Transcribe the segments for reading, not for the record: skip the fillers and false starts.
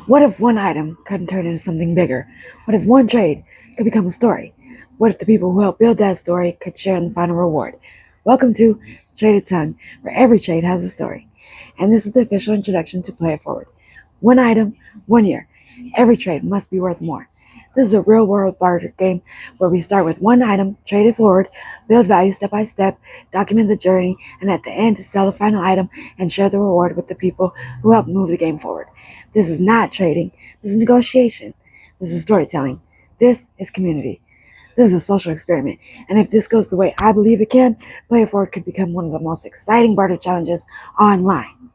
What if one item could turn into something bigger? What if one trade could become a story? What if the people who helped build that story could share in the final reward? Welcome to Traded Tongue, where every trade has a story. And this is the official introduction to Play It Forward. One item, 1 year. Every trade must be worth more. This is a real world barter game where we start with one item, trade it forward, build value step by step, document the journey, and at the end, sell the final item and share the reward with the people who helped move the game forward. This is not trading, this is negotiation, this is storytelling, this is community. This is a social experiment, and if this goes the way I believe it can, Play It Forward could become one of the most exciting barter challenges online.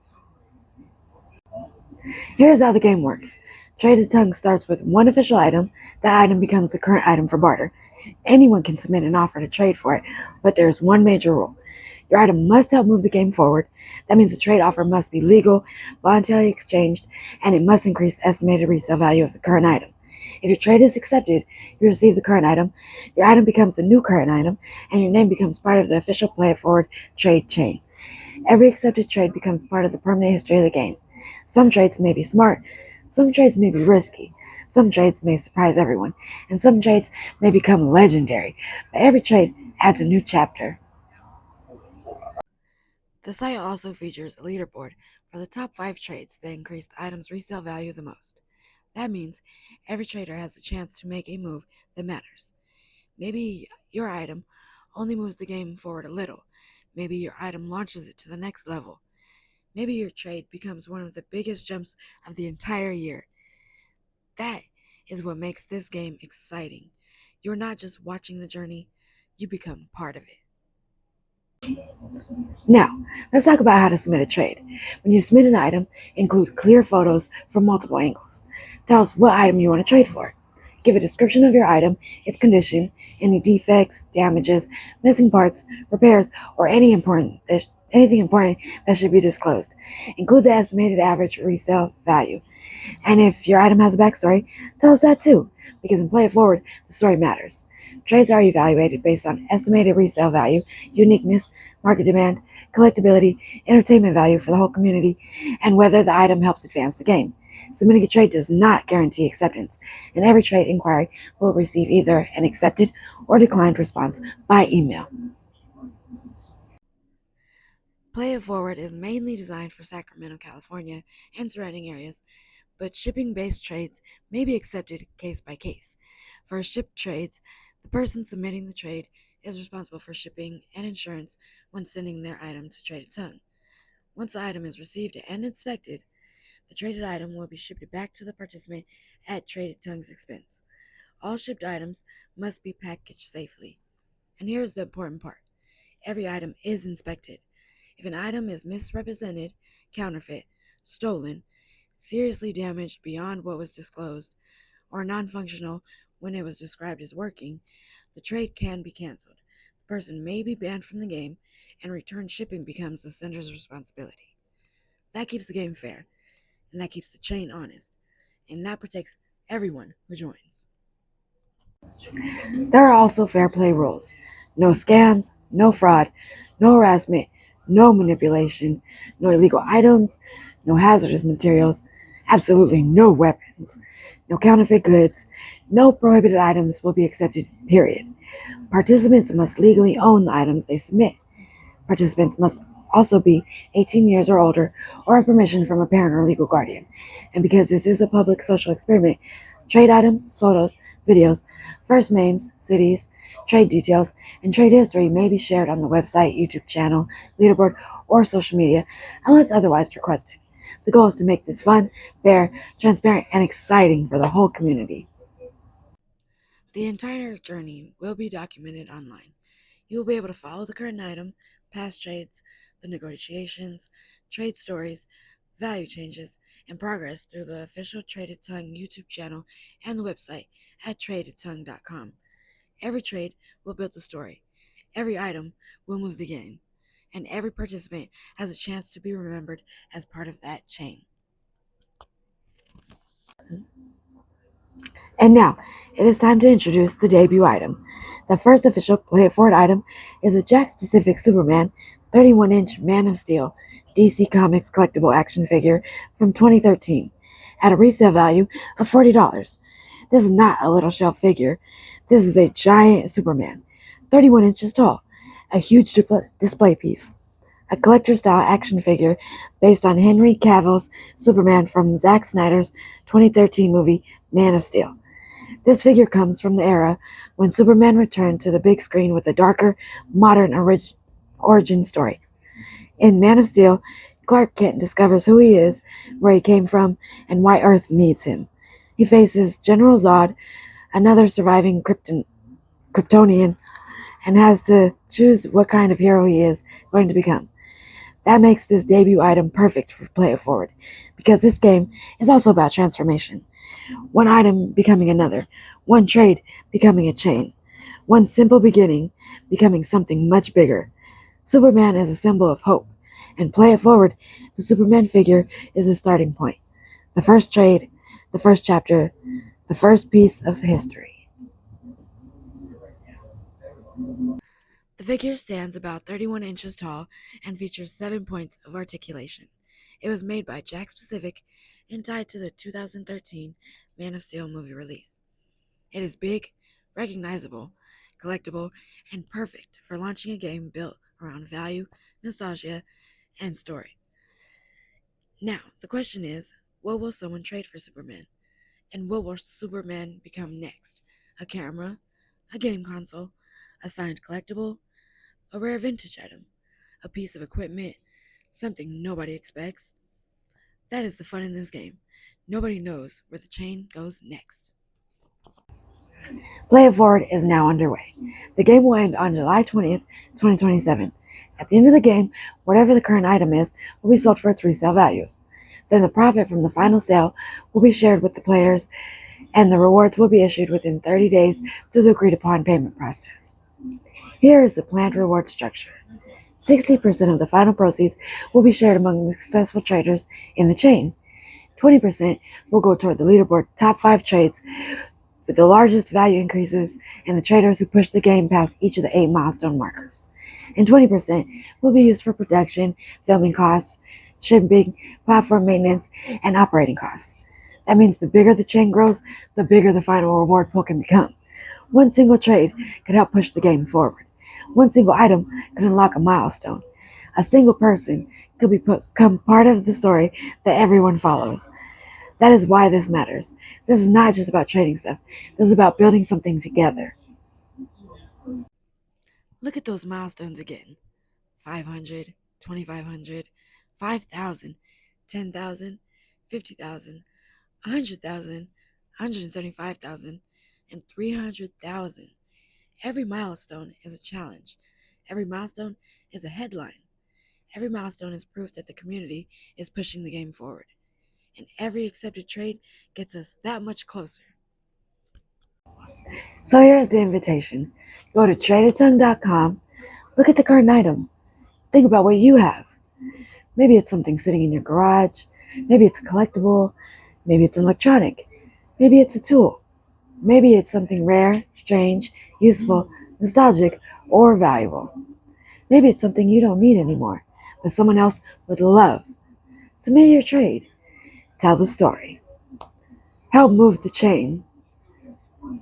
Here's how the game works. Traded Tongue starts with one official item. That item becomes the current item for barter. Anyone can submit an offer to trade for it, but there's one major rule. Your item must help move the game forward. That means the trade offer must be legal, voluntarily exchanged, and it must increase the estimated resale value of the current item. If your trade is accepted, you receive the current item, your item becomes the new current item, and your name becomes part of the official Play It Forward trade chain. Every accepted trade becomes part of the permanent history of the game. Some trades may be smart, some trades may be risky, some trades may surprise everyone, and some trades may become legendary, but every trade adds a new chapter. The site also features a leaderboard for the top 5 trades that increase the item's resale value the most. That means every trader has a chance to make a move that matters. Maybe your item only moves the game forward a little. Maybe your item launches it to the next level. Maybe your trade becomes one of the biggest jumps of the entire year. That is what makes this game exciting. You're not just watching the journey, you become part of it. Now, let's talk about how to submit a trade. When you submit an item, include clear photos from multiple angles. Tell us what item you want to trade for. Give a description of your item, its condition, any defects, damages, missing parts, repairs, or anything important that should be disclosed. Include the estimated average resale value. And if your item has a backstory, tell us that too, because in Play It Forward, the story matters. Trades are evaluated based on estimated resale value, uniqueness, market demand, collectability, entertainment value for the whole community, and whether the item helps advance the game. Submitting a trade does not guarantee acceptance, and every trade inquiry will receive either an accepted or declined response by email. Play It Forward is mainly designed for Sacramento, California, and surrounding areas, but shipping-based trades may be accepted case by case. For shipped trades, the person submitting the trade is responsible for shipping and insurance when sending their item to Traded Tongue. Once the item is received and inspected, the traded item will be shipped back to the participant at Traded Tongue's expense. All shipped items must be packaged safely. And here's the important part. Every item is inspected. If an item is misrepresented, counterfeit, stolen, seriously damaged beyond what was disclosed, or non-functional when it was described as working, the trade can be canceled. The person may be banned from the game, and return shipping becomes the sender's responsibility. That keeps the game fair, and that keeps the chain honest, and that protects everyone who joins. There are also fair play rules. No scams, no fraud, no harassment, no manipulation, no illegal items, no hazardous materials, absolutely no weapons, no counterfeit goods, no prohibited items will be accepted, period. Participants must legally own the items they submit. Participants must also be 18 years or older or have permission from a parent or legal guardian. And because this is a public social experiment, trade items, photos, videos, first names, cities, trade details, and trade history may be shared on the website, YouTube channel, leaderboard, or social media unless otherwise requested. The goal is to make this fun, fair, transparent, and exciting for the whole community. The entire journey will be documented online. You will be able to follow the current item, past trades, the negotiations, trade stories, value changes, and progress through the official Traded Tongue YouTube channel and the website at tradedtongue.com. Every trade will build the story. Every item will move the game. And every participant has a chance to be remembered as part of that chain. And now, it is time to introduce the debut item. The first official Play It Forward item is a Jack-specific Superman 31-inch Man of Steel DC Comics collectible action figure from 2013 at a resale value of $40. This is not a little shelf figure. This is a giant Superman, 31 inches tall, a huge display piece, a collector-style action figure based on Henry Cavill's Superman from Zack Snyder's 2013 movie Man of Steel. This figure comes from the era when Superman returned to the big screen with a darker, modern origin story. In Man of Steel, Clark Kent discovers who he is, where he came from, and why Earth needs him. He faces General Zod, another surviving Kryptonian, and has to choose what kind of hero he is going to become. That makes this debut item perfect for Play It Forward, because this game is also about transformation. One item becoming another, one trade becoming a chain, one simple beginning becoming something much bigger. Superman is a symbol of hope, and Play It Forward, the Superman figure, is the starting point. The first trade, the first chapter, the first piece of history. The figure stands about 31 inches tall and features 7 points of articulation. It was made by Jakks Pacific and tied to the 2013 Man of Steel movie release. It is big, recognizable, collectible, and perfect for launching a game built around value, nostalgia, and story. Now, the question is, what will someone trade for Superman? And what will Superman become next? A camera? A game console? A signed collectible? A rare vintage item? A piece of equipment? Something nobody expects? That is the fun in this game. Nobody knows where the chain goes next. Play It Forward is now underway. The game will end on July 20th, 2027. At the end of the game, whatever the current item is will be sold for its resale value. Then the profit from the final sale will be shared with the players, and the rewards will be issued within 30 days through the agreed-upon payment process. Here is the planned reward structure. 60% of the final proceeds will be shared among the successful traders in the chain. 20% will go toward the leaderboard top 5 trades with the largest value increases and the traders who push the game past each of the 8 milestone markers. And 20% will be used for production, filming costs, shipping, platform maintenance, and operating costs. That means the bigger the chain grows, the bigger the final reward pool can become. One single trade could help push the game forward. One single item could unlock a milestone. A single person could become part of the story that everyone follows. That is why this matters. This is not just about trading stuff. This is about building something together. Look at those milestones again. 500, 2,500, 5,000, 10,000, 50,000, 100,000, 175,000, and 300,000. Every milestone is a challenge. Every milestone is a headline. Every milestone is proof that the community is pushing the game forward. And every accepted trade gets us that much closer. So here's the invitation. Go to tradeatongue.com, look at the current item, think about what you have. Maybe it's something sitting in your garage, maybe it's a collectible, maybe it's an electronic, maybe it's a tool, maybe it's something rare, strange, useful, nostalgic, or valuable. Maybe it's something you don't need anymore, but someone else would love. Submit your trade. Tell the story. Help move the chain.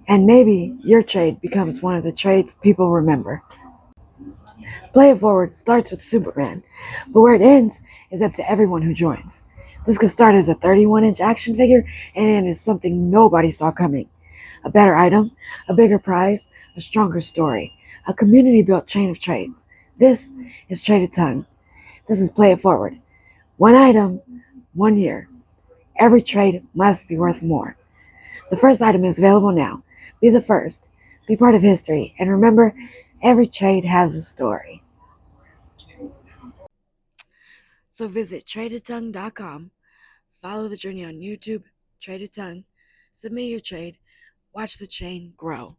And maybe your trade becomes one of the trades people remember. Play It Forward starts with Superman, but where it ends is up to everyone who joins. This could start as a 31-inch action figure and end as something nobody saw coming. A better item, a bigger prize, a stronger story, a community-built chain of trades. This is Traded Tongue. This is Play It Forward. One item, 1 year. Every trade must be worth more. The first item is available now. Be the first. Be part of history. And remember, every trade has a story. So visit tradeatongue.com, follow the journey on YouTube, Traded Tongue, submit your trade, watch the chain grow.